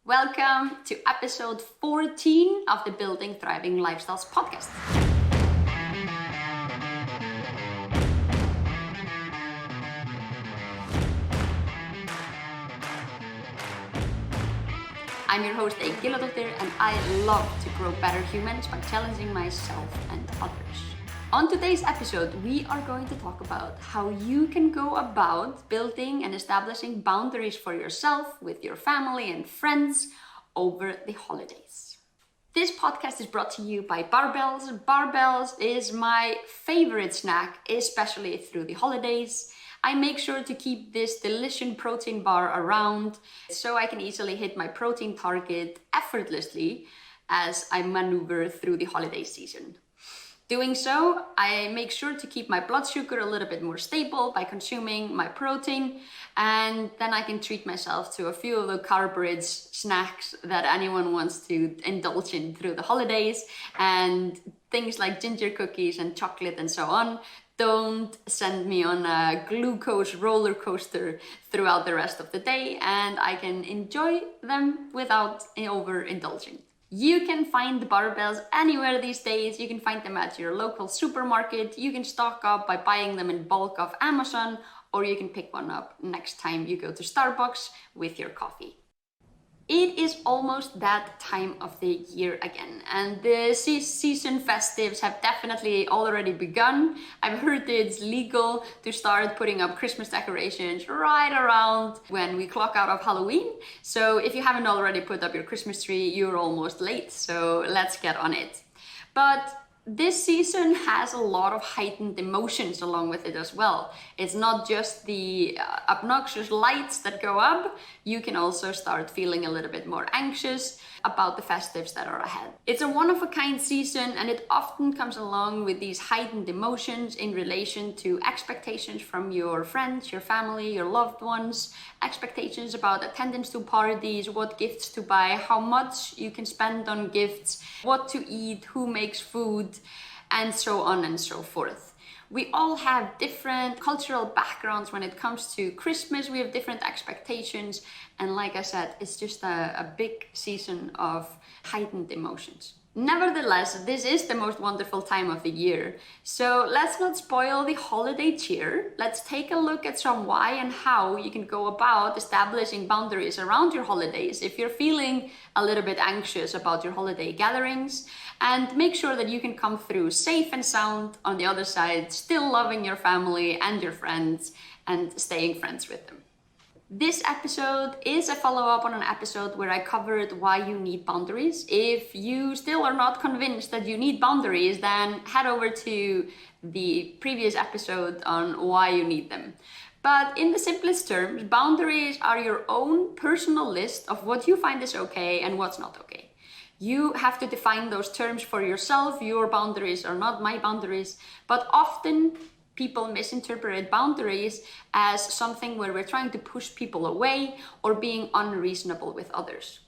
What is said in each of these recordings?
Welcome to episode 14 of the Building Thriving Lifestyles podcast. I'm your host, Eik Gilladóttir, and I love to grow better humans by challenging myself and others. On today's episode, we are going to talk about how you can go about building and establishing boundaries for yourself, with your family and friends over the holidays. This podcast is brought to you by Barbells. Barbells is my favorite snack, especially through the holidays. I make sure to keep this delicious protein bar around so I can easily hit my protein target effortlessly as I maneuver through the holiday season. Doing so, I make sure to keep my blood sugar a little bit more stable by consuming my protein, and then I can treat myself to a few of the carb-rich snacks that anyone wants to indulge in through the holidays, and things like ginger cookies and chocolate and so on don't send me on a glucose roller coaster throughout the rest of the day, and I can enjoy them without overindulging. You can find the Barbells anywhere these days. You can find them at your local supermarket. You can stock up by buying them in bulk off Amazon, or you can pick one up next time you go to Starbucks with your coffee. It is almost that time of the year again, and the season festives have definitely already begun. I've heard it's legal to start putting up Christmas decorations right around when we clock out of Halloween. So if you haven't already put up your Christmas tree, you're almost late, so let's get on it. But this season has a lot of heightened emotions along with it as well. It's not just the obnoxious lights that go up. You can also start feeling a little bit more anxious about the festives that are ahead. It's a one-of-a-kind season, and it often comes along with these heightened emotions in relation to expectations from your friends, your family, your loved ones, expectations about attendance to parties, what gifts to buy, how much you can spend on gifts, what to eat, who makes food, and so on and so forth. We all have different cultural backgrounds when it comes to Christmas. We have different expectations. And like I said, it's just a big season of heightened emotions. Nevertheless, this is the most wonderful time of the year. So let's not spoil the holiday cheer. Let's take a look at some why and how you can go about establishing boundaries around your holidays if you're feeling a little bit anxious about your holiday gatherings, and make sure that you can come through safe and sound on the other side, still loving your family and your friends and staying friends with them. This episode is a follow-up on an episode where I covered why you need boundaries. If you still are not convinced that you need boundaries, then head over to the previous episode on why you need them. But in the simplest terms, boundaries are your own personal list of what you find is okay and what's not okay. You have to define those terms for yourself. Your boundaries are not my boundaries, but often people misinterpret boundaries as something where we're trying to push people away or being unreasonable with others.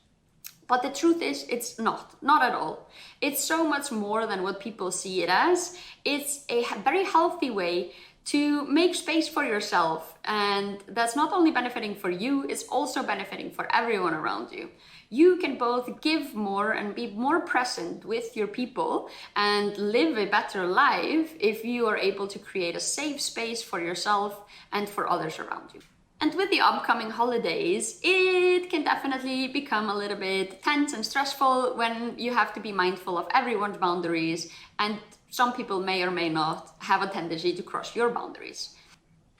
But the truth is, it's not at all. It's so much more than what people see it as. It's a very healthy way to make space for yourself, and that's not only benefiting for you, it's also benefiting for everyone around you. You can both give more and be more present with your people and live a better life if you are able to create a safe space for yourself and for others around you. And with the upcoming holidays, it can definitely become a little bit tense and stressful when you have to be mindful of everyone's boundaries, and some people may or may not have a tendency to cross your boundaries.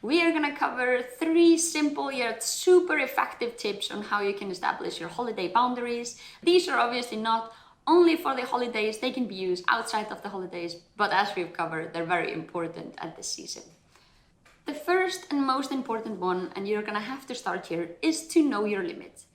We are gonna cover 3 simple yet super effective tips on how you can establish your holiday boundaries. These are obviously not only for the holidays, they can be used outside of the holidays, but as we've covered, they're very important at this season. The first and most important one, and you're gonna have to start here, is to know your limits.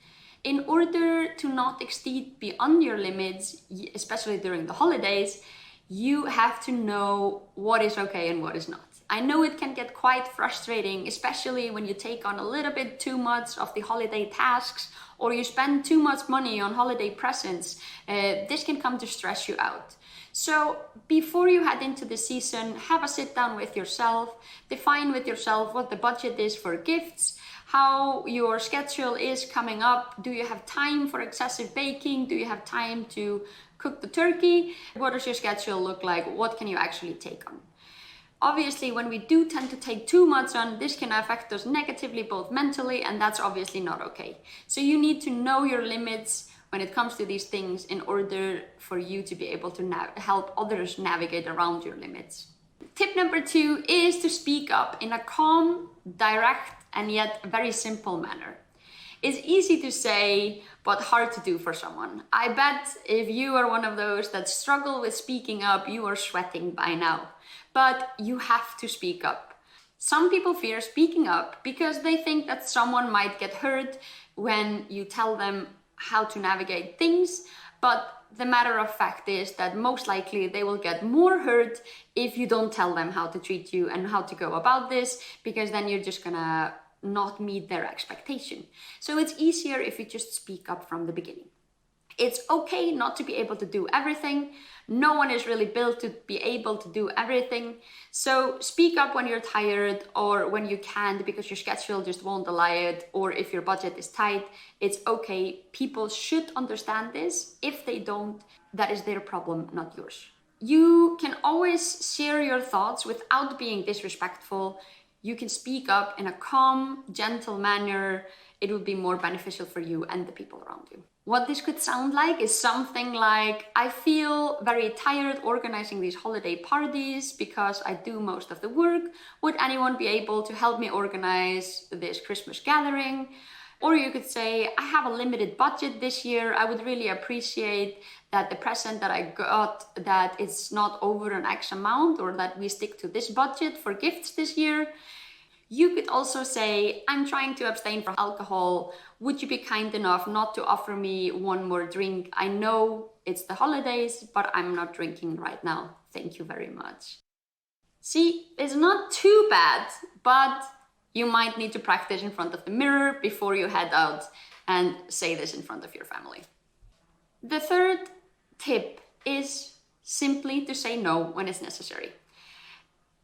In order to not exceed beyond your limits, especially during the holidays, you have to know what is okay and what is not. I know it can get quite frustrating, especially when you take on a little bit too much of the holiday tasks or you spend too much money on holiday presents. This can come to stress you out. So before you head into the season, have a sit down with yourself, define with yourself what the budget is for gifts, how your schedule is coming up. Do you have time for excessive baking? Do you have time to cook the turkey? What does your schedule look like? What can you actually take on? Obviously, when we do tend to take too much on, this can affect us negatively, both mentally, and that's obviously not okay. So you need to know your limits when it comes to these things in order for you to be able to help others navigate around your limits. Tip number 2 is to speak up in a calm, direct, and yet very simple manner. It's easy to say, but hard to do for someone. I bet if you are one of those that struggle with speaking up, you are sweating by now. But you have to speak up. Some people fear speaking up because they think that someone might get hurt when you tell them how to navigate things, but the matter of fact is that most likely they will get more hurt if you don't tell them how to treat you and how to go about this, because then you're just gonna not meet their expectation. So it's easier if you just speak up from the beginning. It's okay not to be able to do everything. No one is really built to be able to do everything. So speak up when you're tired or when you can't because your schedule just won't allow it, or if your budget is tight. It's okay. People should understand this. If they don't, that is their problem, not yours. You can always share your thoughts without being disrespectful. You can speak up in a calm, gentle manner. It would be more beneficial for you and the people around you. What this could sound like is something like, I feel very tired organizing these holiday parties because I do most of the work. Would anyone be able to help me organize this Christmas gathering? Or you could say, I have a limited budget this year. I would really appreciate that the present that I got, that it's not over an X amount, or that we stick to this budget for gifts this year. You could also say, I'm trying to abstain from alcohol. Would you be kind enough not to offer me one more drink? I know it's the holidays, but I'm not drinking right now. Thank you very much. See, it's not too bad, but you might need to practice in front of the mirror before you head out and say this in front of your family. The third tip is simply to say no when it's necessary.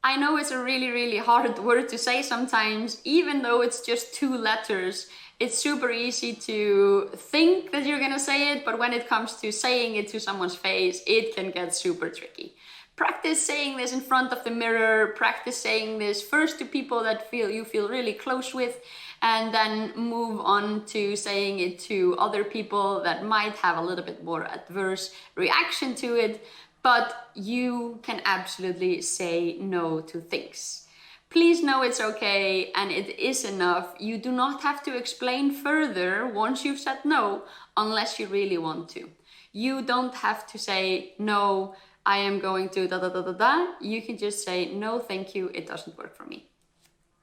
I know it's a really, really hard word to say sometimes, even though it's just 2 letters. It's super easy to think that you're gonna say it, but when it comes to saying it to someone's face, it can get super tricky. Practice saying this in front of the mirror. Practice saying this first to people that you feel really close with, and then move on to saying it to other people that might have a little bit more adverse reaction to it. But you can absolutely say no to things. Please know it's okay and it is enough. You do not have to explain further once you've said no, unless you really want to. You don't have to say, no, I am going to da da da da da. You can just say, no, thank you, it doesn't work for me.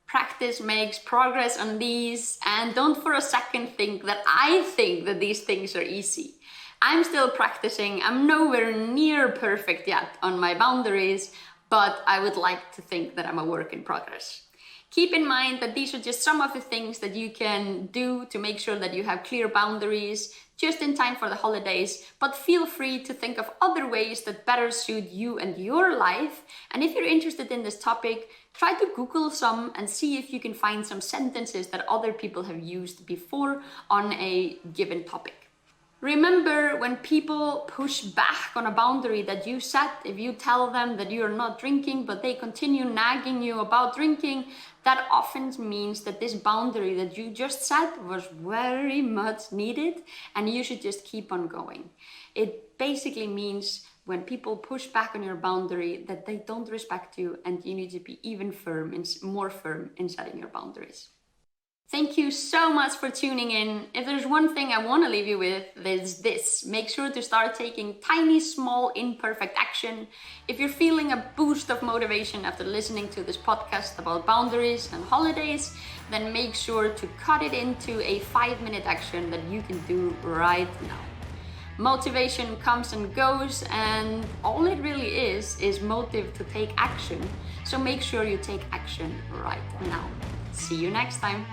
Practice makes progress on these, and don't for a second think that I think that these things are easy. I'm still practicing. I'm nowhere near perfect yet on my boundaries, but I would like to think that I'm a work in progress. Keep in mind that these are just some of the things that you can do to make sure that you have clear boundaries just in time for the holidays, but feel free to think of other ways that better suit you and your life. And if you're interested in this topic, try to Google some and see if you can find some sentences that other people have used before on a given topic. Remember, when people push back on a boundary that you set, if you tell them that you're not drinking, but they continue nagging you about drinking, that often means that this boundary that you just set was very much needed, and you should just keep on going. It basically means when people push back on your boundary that they don't respect you, and you need to be even more firm in setting your boundaries. Thank you so much for tuning in. If there's one thing I want to leave you with, it's this. Make sure to start taking tiny, small, imperfect action. If you're feeling a boost of motivation after listening to this podcast about boundaries and holidays, then make sure to cut it into a 5-minute action that you can do right now. Motivation comes and goes, and all it really is motive to take action. So make sure you take action right now. See you next time.